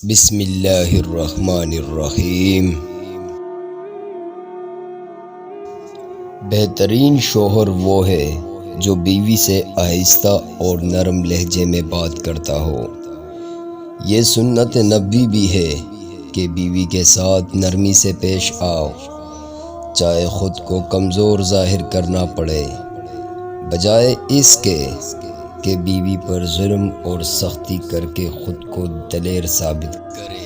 بسم اللہ الرحمن الرحیم۔ بہترین شوہر وہ ہے جو بیوی سے آہستہ اور نرم لہجے میں بات کرتا ہو۔ یہ سنت نبوی بھی ہے کہ بیوی کے ساتھ نرمی سے پیش آؤ، چاہے خود کو کمزور ظاہر کرنا پڑے، بجائے اس کے کہ بیوی پر ظلم اور سختی کر کے خود کو دلیر ثابت کرے۔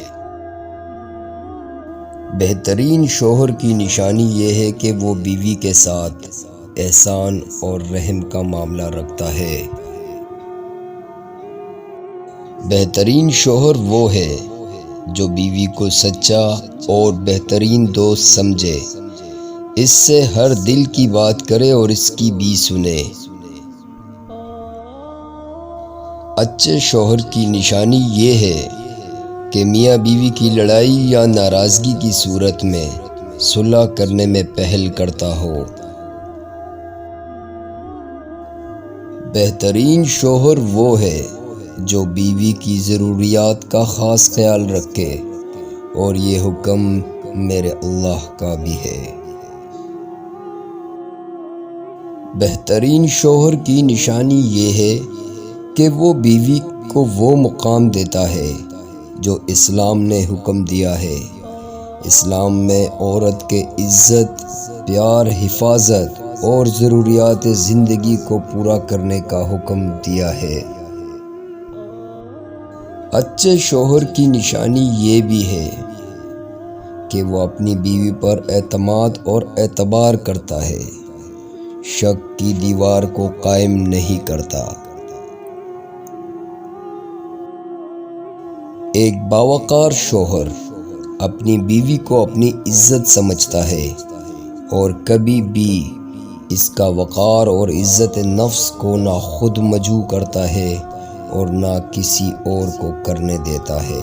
بہترین شوہر کی نشانی یہ ہے کہ وہ بیوی کے ساتھ احسان اور رحم کا معاملہ رکھتا ہے۔ بہترین شوہر وہ ہے جو بیوی کو سچا اور بہترین دوست سمجھے، اس سے ہر دل کی بات کرے اور اس کی بھی سنے۔ اچھے شوہر کی نشانی یہ ہے کہ میاں بیوی کی لڑائی یا ناراضگی کی صورت میں صلح کرنے میں پہل کرتا ہو۔ بہترین شوہر وہ ہے جو بیوی کی ضروریات کا خاص خیال رکھے، اور یہ حکم میرے اللہ کا بھی ہے۔ بہترین شوہر کی نشانی یہ ہے کہ وہ بیوی کو وہ مقام دیتا ہے جو اسلام نے حکم دیا ہے۔ اسلام میں عورت کے عزت، پیار، حفاظت اور ضروریات زندگی کو پورا کرنے کا حکم دیا ہے۔ اچھے شوہر کی نشانی یہ بھی ہے کہ وہ اپنی بیوی پر اعتماد اور اعتبار کرتا ہے، شک کی دیوار کو قائم نہیں کرتا۔ ایک باوقار شوہر اپنی بیوی کو اپنی عزت سمجھتا ہے اور کبھی بھی اس کا وقار اور عزت نفس کو نہ خود مجروح کرتا ہے اور نہ کسی اور کو کرنے دیتا ہے۔